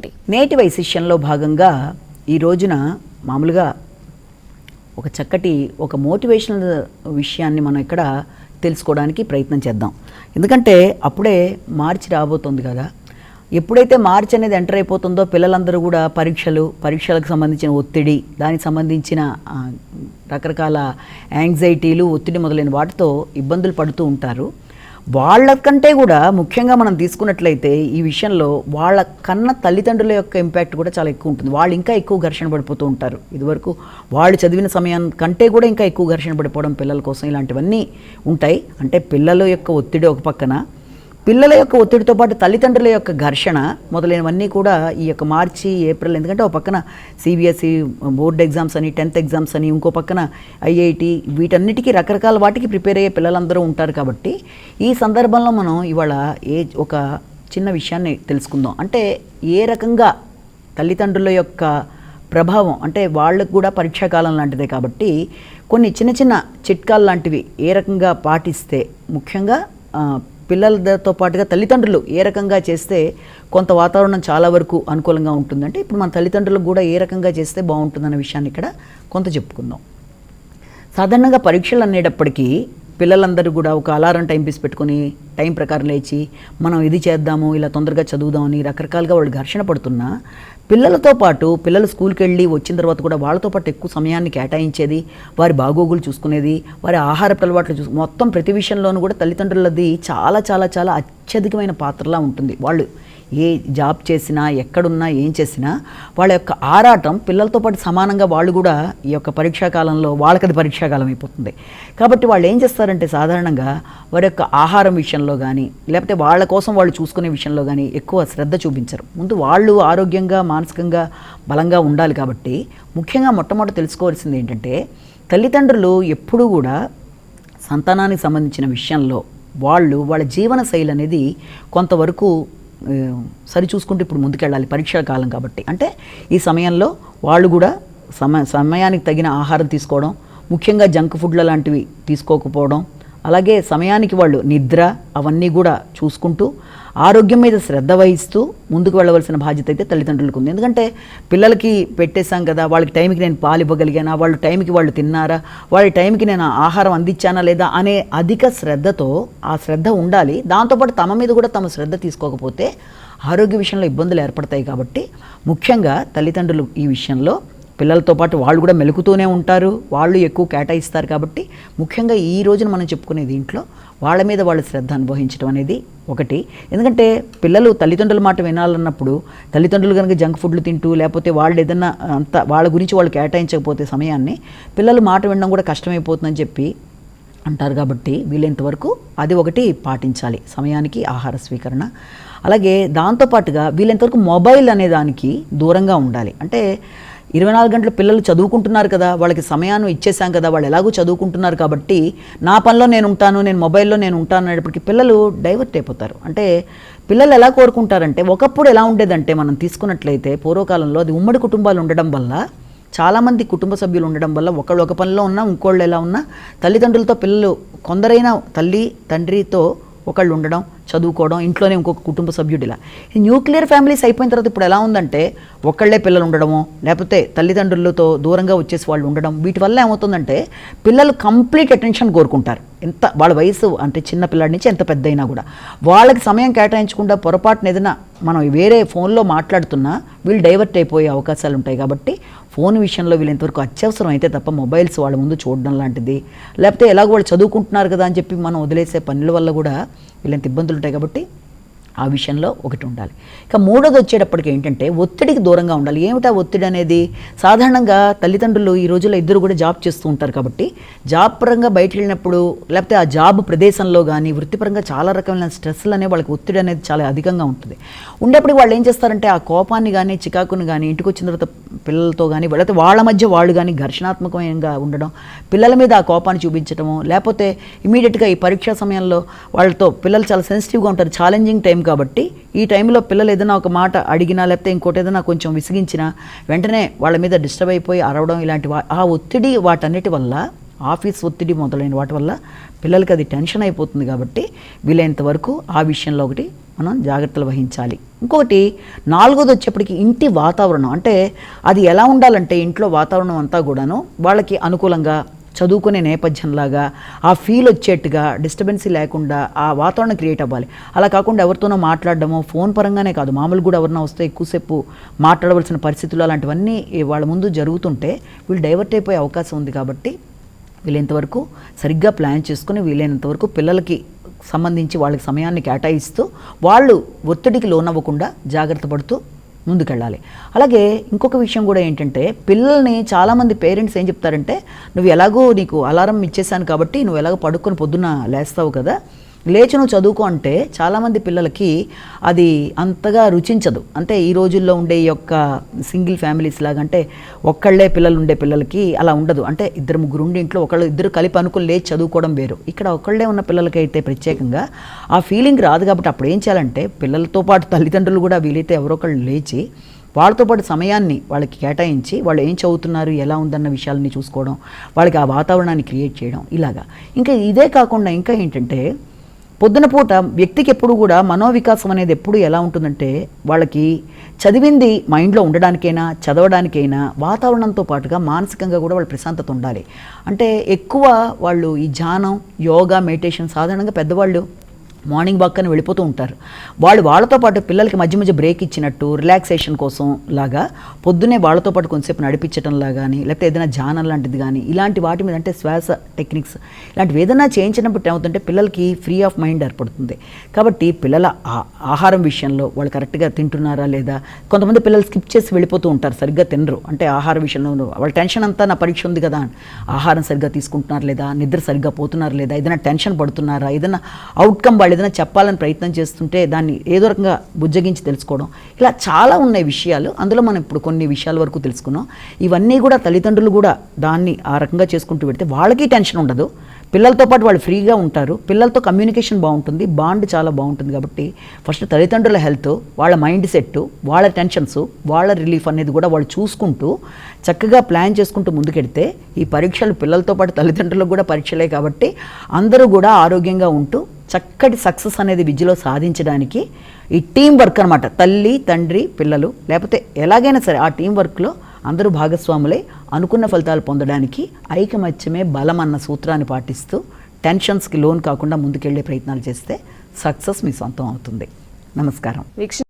తెలుసుకోండి. నేటి వైశిష్యంలో భాగంగా ఈ రోజున మామూలుగా ఒక చక్కటి ఒక మోటివేషనల్ విషయాన్ని మనం ఇక్కడ తెలుసుకోవడానికి ప్రయత్నం చేద్దాం. ఎందుకంటే అప్పుడే మార్చి రాబోతుంది కదా. ఎప్పుడైతే మార్చి అనేది ఎంటర్ అయిపోతుందో పిల్లలందరూ కూడా పరీక్షలకు సంబంధించిన ఒత్తిడి, దానికి సంబంధించిన రకరకాల యాంగ్జైటీలు, ఒత్తిడి మొదలైన వాటితో ఇబ్బందులు పడుతూ ఉంటారు. వాళ్ళకంటే కూడా ముఖ్యంగా మనం తీసుకున్నట్లయితే ఈ విషయంలో వాళ్ళ కన్న తల్లిదండ్రుల యొక్క ఇంపాక్ట్ కూడా చాలా ఎక్కువ ఉంటుంది. వాళ్ళు ఇంకా ఎక్కువ ఘర్షణ పడిపోతూ ఉంటారు. ఇదివరకు వాళ్ళు చదివిన సమయం కంటే కూడా ఇంకా ఎక్కువ ఘర్షణ పడిపోవడం పిల్లల కోసం ఇలాంటివన్నీ ఉంటాయి. అంటే పిల్లల యొక్క ఒత్తిడి ఒక పక్కన, పిల్లల యొక్క ఒత్తిడితో పాటు తల్లిదండ్రుల యొక్క ఘర్షణ మొదలైనవన్నీ కూడా ఈ యొక్క మార్చి, ఏప్రిల్, ఎందుకంటే ఒక పక్కన సిబిఎస్ఈ బోర్డ్ ఎగ్జామ్స్ అని, 10th ఎగ్జామ్స్ అని, ఇంకో పక్కన ఐఐటి, వీటన్నిటికీ రకరకాల వాటికి ప్రిపేర్ అయ్యే పిల్లలందరూ ఉంటారు. కాబట్టి ఈ సందర్భంలో మనం ఇవాళ ఒక చిన్న విషయాన్ని తెలుసుకుందాం. అంటే ఏ రకంగా తల్లిదండ్రుల యొక్క ప్రభావం, అంటే వాళ్ళకు కూడా పరీక్షాకాలం లాంటిదే కాబట్టి కొన్ని చిన్న చిన్న చిట్కాలు లాంటివి ఏ రకంగా పాటిస్తే, ముఖ్యంగా పిల్లలతో పాటుగా తల్లిదండ్రులు ఏ రకంగా చేస్తే కొంత వాతావరణం చాలా వరకు అనుకూలంగా ఉంటుందంటే, ఇప్పుడు మన తల్లిదండ్రులకు కూడా ఏ రకంగా చేస్తే బాగుంటుందన్న విషయాన్ని ఇక్కడ కొంత చెప్పుకుందాం. సాధారణంగా పరీక్షలు అనేటప్పటికీ పిల్లలందరూ కూడా ఒక అలారం టైం పీస్ పెట్టుకొని టైం ప్రకారం లేచి మనం ఇది చేద్దాము, ఇలా తొందరగా చదువుదామని రకరకాలుగా వాళ్ళు ఘర్షణ పడుతున్నా, పిల్లలతో పాటు పిల్లలు స్కూల్కి వెళ్ళి వచ్చిన తర్వాత కూడా వాళ్ళతో పాటు ఎక్కువ సమయాన్ని కేటాయించేది, వారి బాగోగులు చూసుకునేది, వారి ఆహారపు అలవాట్లు మొత్తం ప్రతి విషయంలోనూ కూడా తల్లిదండ్రులది చాలా చాలా చాలా అత్యధికమైన పాత్రలా ఉంటుంది. వాళ్ళు ఏ జాబ్ చేసినా, ఎక్కడున్నా, ఏం చేసినా వాళ్ళ యొక్క ఆరాటం పిల్లలతో పాటు సమానంగా వాళ్ళు కూడా ఈ యొక్క పరీక్షాకాలంలో వాళ్ళకది పరీక్షాకాలం అయిపోతుంది. కాబట్టి వాళ్ళు ఏం చేస్తారంటే సాధారణంగా వారి యొక్క ఆహారం విషయంలో కానీ, లేకపోతే వాళ్ళ కోసం వాళ్ళు చూసుకునే విషయంలో కానీ ఎక్కువ శ్రద్ధ చూపించరు. ముందు వాళ్ళు ఆరోగ్యంగా, మానసికంగా బలంగా ఉండాలి. కాబట్టి ముఖ్యంగా మొట్టమొదటి తెలుసుకోవాల్సింది ఏంటంటే, తల్లిదండ్రులు ఎప్పుడూ కూడా సంతానానికి సంబంధించిన విషయంలో వాళ్ళ జీవన శైలి అనేది కొంతవరకు సరి చూసుకుంటూ ఇప్పుడు ముందుకెళ్ళాలి. పరీక్షా కాలం కాబట్టి అంటే ఈ సమయంలో వాళ్ళు కూడా సమయానికి తగిన ఆహారం తీసుకోవడం, ముఖ్యంగా జంక్ ఫుడ్ల లాంటివి తీసుకోకపోవడం, అలాగే సమయానికి వాళ్ళు నిద్ర అవన్నీ కూడా చూసుకుంటూ ఆరోగ్యం మీద శ్రద్ధ వహిస్తూ ముందుకు వెళ్ళవలసిన బాధ్యత అయితే తల్లిదండ్రులకు ఉంది. ఎందుకంటే పిల్లలకి పెట్టేశాం కదా, వాళ్ళకి టైంకి నేను పాలు ఇవ్వగలిగానా, వాళ్ళు టైంకి వాళ్ళు తిన్నారా, వాళ్ళ టైంకి నేను ఆహారం అందించానా లేదా అనే అధిక శ్రద్ధతో ఆ శ్రద్ధ ఉండాలి. దాంతోపాటు తమ మీద కూడా తమ శ్రద్ధ తీసుకోకపోతే ఆరోగ్య విషయంలో ఇబ్బందులు ఏర్పడతాయి. కాబట్టి ముఖ్యంగా తల్లిదండ్రులు ఈ విషయంలో పిల్లలతో పాటు వాళ్ళు కూడా మెలుకుతూనే ఉంటారు, వాళ్ళు ఎక్కువ కేటాయిస్తారు. కాబట్టి ముఖ్యంగా ఈ రోజున మనం చెప్పుకునే దీంట్లో వాళ్ళ మీద వాళ్ళు శ్రద్ధ అనుభవించడం అనేది ఒకటి. ఎందుకంటే పిల్లలు తల్లిదండ్రుల మాట వినాలన్నప్పుడు తల్లిదండ్రులు కనుక జంక్ ఫుడ్లు తింటూ, లేకపోతే వాళ్ళు ఏదన్నా అంత వాళ్ళ గురించి వాళ్ళు కేటాయించకపోతే సమయాన్ని, పిల్లలు మాట వినడం కూడా కష్టమైపోతుందని చెప్పి అంటారు. కాబట్టి వీలైనంతవరకు అది ఒకటి పాటించాలి, సమయానికి ఆహార స్వీకరణ. అలాగే దాంతోపాటుగా వీలైనంతవరకు మొబైల్ అనే దానికి దూరంగా ఉండాలి. అంటే 24 గంటలు పిల్లలు చదువుకుంటున్నారు కదా, వాళ్ళకి సమయాన్ని ఇచ్చేసాం కదా, వాళ్ళు ఎలాగో చదువుకుంటున్నారు కాబట్టి నా పనిలో నేను ఉంటాను, నేను మొబైల్లో నేను ఉంటాను అనేటప్పటికీ పిల్లలు డైవర్ట్ అయిపోతారు. అంటే పిల్లలు ఎలా కోరుకుంటారంటే, ఒకప్పుడు ఎలా ఉండేదంటే మనం తీసుకున్నట్లయితే పూర్వకాలంలో అది ఉమ్మడి కుటుంబాలు ఉండడం వల్ల, చాలామంది కుటుంబ సభ్యులు ఉండడం వల్ల ఒకళ్ళు ఒక పనిలో ఉన్నా, ఇంకోళ్ళు ఎలా ఉన్నా తల్లిదండ్రులతో పిల్లలు కొందరైనా తల్లి తండ్రితో ఒకళ్ళు ఉండడం, చదువుకోవడం, ఇంట్లోనే ఇంకొక కుటుంబ సభ్యుడు. ఇలా న్యూక్లియర్ ఫ్యామిలీస్ అయిపోయిన తర్వాత ఇప్పుడు ఎలా ఉందంటే ఒక్కళ్ళే పిల్లలు ఉండడము, లేకపోతే తల్లిదండ్రులతో దూరంగా వచ్చేసి వాళ్ళు ఉండడం, వీటి వల్ల ఏమవుతుందంటే పిల్లలు కంప్లీట్ అటెన్షన్ కోరుకుంటారు. ఎంత వాళ్ళ వయసు అంటే చిన్న పిల్లాడి నుంచి ఎంత పెద్ద అయినా కూడా వాళ్ళకి సమయం కేటాయించకుండా పొరపాటున ఏదైనా మనం వేరే ఫోన్లో మాట్లాడుతున్నా వీళ్ళు డైవర్ట్ అయిపోయే అవకాశాలు ఉంటాయి. కాబట్టి ఫోన్ విషయంలో వీళ్ళంతవరకు అత్యవసరం అయితే తప్ప మొబైల్స్ వాళ్ళ ముందు చూడడం లాంటిది, లేకపోతే ఎలాగో వాళ్ళు చదువుకుంటున్నారు కదా అని చెప్పి మనం వదిలేసే పనుల వల్ల కూడా వీళ్ళంత ఇబ్బందులు ఉంటాయి. కాబట్టి ఆ విషయంలో ఒకటి ఉండాలి. ఇక మూడోది వచ్చేటప్పటికి ఏంటంటే ఒత్తిడికి దూరంగా ఉండాలి. ఏమిటా ఒత్తిడి అనేది? సాధారణంగా తల్లిదండ్రులు ఈ రోజుల్లో ఇద్దరు కూడా జాబ్ చేస్తూ ఉంటారు. కాబట్టి జాబ్ పరంగా బయటకు వెళ్ళినప్పుడు, లేకపోతే ఆ జాబ్ ప్రదేశంలో కానీ వృత్తిపరంగా చాలా రకమైన స్ట్రెస్లు అనేవి వాళ్ళకి ఒత్తిడి అనేది చాలా అధికంగా ఉంటుంది. ఉండేప్పుడు వాళ్ళు ఏం చేస్తారంటే ఆ కోపాన్ని కానీ చికాకుని కానీ ఇంటికి వచ్చిన తర్వాత పిల్లలతో కానీ, లేకపోతే వాళ్ళ మధ్య వాళ్ళు కానీ ఘర్షణాత్మకంగా ఉండడం, పిల్లల మీద ఆ కోపాన్ని చూపించడము, లేకపోతే ఇమీడియట్గా ఈ పరీక్షా సమయంలో వాళ్ళతో పిల్లలు చాలా సెన్సిటివ్గా ఉంటారు, ఛాలెంజింగ్ టైం కాబట్టి ఈ టైంలో పిల్లలు ఏదైనా ఒక మాట అడిగినా, లేకపోతే ఇంకోటి ఏదైనా కొంచెం విసిగించినా వెంటనే వాళ్ళ మీద డిస్టర్బ్ అయిపోయి అరవడం, ఇలాంటి ఆ ఒత్తిడి వాటన్నిటి వల్ల ఆఫీస్ ఒత్తిడి మొదలైన వాటి వల్ల పిల్లలకి అది టెన్షన్ అయిపోతుంది. కాబట్టి వీలైనంత వరకు ఆ విషయంలో ఒకటి మనం జాగ్రత్తలు వహించాలి. ఇంకొకటి 4వది వచ్చేప్పటికి ఇంటి వాతావరణం. అంటే అది ఎలా ఉండాలంటే ఇంట్లో వాతావరణం అంతా కూడాను వాళ్ళకి అనుకూలంగా చదువుకునే నేపథ్యంలాగా ఆ ఫీల్ వచ్చేట్టుగా డిస్టర్బెన్సీ లేకుండా ఆ వాతావరణం క్రియేట్ అవ్వాలి. అలా కాకుండా ఎవరితోనో మాట్లాడడమో ఫోన్ పరంగానే కాదు, మామూలు కూడా ఎవరైనా వస్తే ఎక్కువసేపు మాట్లాడవలసిన పరిస్థితులు అలాంటివన్నీ వాళ్ళ ముందు జరుగుతుంటే వీళ్ళు డైవర్ట్ అయిపోయే అవకాశం ఉంది. కాబట్టి వీలైనంతవరకు సరిగ్గా ప్లాన్ చేసుకుని వీలైనంతవరకు పిల్లలకి సంబంధించి వాళ్ళకి సమయాన్ని కేటాయిస్తూ వాళ్ళు ఒత్తిడికి లోనవ్వకుండా జాగ్రత్త పడుతూ ముందుకెళ్ళాలి. అలాగే ఇంకొక విషయం కూడా ఏంటంటే పిల్లల్ని చాలామంది పేరెంట్స్ ఏం చెప్తారంటే, నువ్వు ఎలాగో నీకు అలారం ఇచ్చేసాను కాబట్టి నువ్వు ఎలాగో పడుకొని పొద్దున్న లేస్తావు కదా, లేచి నువ్వు చదువుకో అంటే చాలామంది పిల్లలకి అది అంతగా రుచించదు. అంటే ఈ రోజుల్లో ఉండే ఈ యొక్క సింగిల్ ఫ్యామిలీస్ లాగా అంటే ఒక్కళ్ళే పిల్లలు ఉండే పిల్లలకి అలా ఉండదు. అంటే 2-3 ఉండి ఇంట్లో ఇద్దరు కలిపి అనుకుని లేచి చదువుకోవడం వేరు. ఇక్కడ ఒక్కళ్ళే ఉన్న పిల్లలకైతే ప్రత్యేకంగా ఆ ఫీలింగ్ రాదు. కాబట్టి అప్పుడు ఏం చేయాలంటే పిల్లలతో పాటు తల్లిదండ్రులు కూడా వీలైతే ఎవరో ఒకళ్ళు లేచి వాళ్ళతో పాటు సమయాన్ని వాళ్ళకి కేటాయించి వాళ్ళు ఏం చదువుతున్నారు ఎలా ఉందన్న విషయాలని చూసుకోవడం, వాళ్ళకి ఆ వాతావరణాన్ని క్రియేట్ చేయడం ఇలాగా. ఇంకా ఇదే కాకుండా ఇంకా ఏంటంటే పొద్దున పూట వ్యక్తికి ఎప్పుడు కూడా మనోవికాసం అనేది ఎప్పుడు ఎలా ఉంటుందంటే వాళ్ళకి చదివింది మైండ్లో ఉండడానికైనా చదవడానికైనా వాతావరణంతో పాటుగా మానసికంగా కూడా వాళ్ళ ప్రశాంతత ఉండాలి. అంటే ఎక్కువ వాళ్ళు ఈ ధ్యానం యోగా మెడిటేషన్ సాధారణంగా పెద్దవాళ్ళు మార్నింగ్ వాక్ అని వెళ్ళిపోతూ ఉంటారు. వాళ్ళతో పాటు పిల్లలకి మధ్య మధ్య బ్రేక్ ఇచ్చినట్టు రిలాక్సేషన్ కోసం లాగా పొద్దున్నే వాళ్ళతో పాటు కొంతసేపు నడిపించడం లాగాని లేకపోతే ఏదైనా ధ్యానం లాంటిది కానీ ఇలాంటి వాటి మీద అంటే శ్వాస టెక్నిక్స్ ఇలాంటివి ఏదైనా చేయించినప్పుడు ఏమవుతుంటే పిల్లలకి ఫ్రీ ఆఫ్ మైండ్ ఏర్పడుతుంది. కాబట్టి పిల్లల ఆహారం విషయంలో వాళ్ళు కరెక్ట్గా తింటున్నారా లేదా, కొంతమంది పిల్లలు స్కిప్ చేసి వెళ్ళిపోతూ ఉంటారు, సరిగ్గా తినరు. అంటే ఆహార విషయంలో వాళ్ళ టెన్షన్ అంతా నా పరీక్ష ఉంది కదా, ఆహారం సరిగ్గా తీసుకుంటున్నారు లేదా, నిద్ర సరిగ్గా పోతున్నారు లేదా, ఏదైనా టెన్షన్ పడుతున్నారా, ఏదైనా అవుట్కమ్ వాళ్ళు ఏదైనా చెప్పాలని ప్రయత్నం చేస్తుంటే దాన్ని ఏదో రకంగా బుజ్జగించి తెలుసుకోవడం, ఇలా చాలా ఉన్నాయి విషయాలు. అందులో మనం ఇప్పుడు కొన్ని విషయాల వరకు తెలుసుకున్నాం. ఇవన్నీ కూడా తల్లిదండ్రులు కూడా దాన్ని ఆ రకంగా చేసుకుంటూ పెడితే వాళ్ళకి టెన్షన్ ఉండదు, పిల్లలతో పాటు వాళ్ళు ఫ్రీగా ఉంటారు, పిల్లలతో కమ్యూనికేషన్ బాగుంటుంది, బాండ్ చాలా బాగుంటుంది. కాబట్టి ఫస్ట్ తల్లిదండ్రుల హెల్త్, వాళ్ళ మైండ్ సెట్, వాళ్ళ టెన్షన్స్, వాళ్ళ రిలీఫ్ అనేది కూడా వాళ్ళు చూసుకుంటూ చక్కగా ప్లాన్ చేసుకుంటూ ముందుకెడితే ఈ పరీక్షలు పిల్లలతో పాటు తల్లిదండ్రులకు కూడా పరీక్షలే. కాబట్టి అందరూ కూడా ఆరోగ్యంగా ఉంటూ చక్కటి సక్సెస్ అనేది విద్యలో సాధించడానికి ఈ టీం వర్క్ అనమాట, తల్లి తండ్రి పిల్లలు లేకపోతే ఎలాగైనా సరే ఆ టీం వర్క్లో అందరూ భాగస్వాములై అనుకున్న ఫలితాలు పొందడానికి ఐకమత్యమే బలం అన్న సూత్రాన్ని పాటిస్తూ టెన్షన్స్కి లోన్ కాకుండా ముందుకెళ్లే ప్రయత్నాలు చేస్తే సక్సెస్ మీ సొంతం అవుతుంది. నమస్కారం.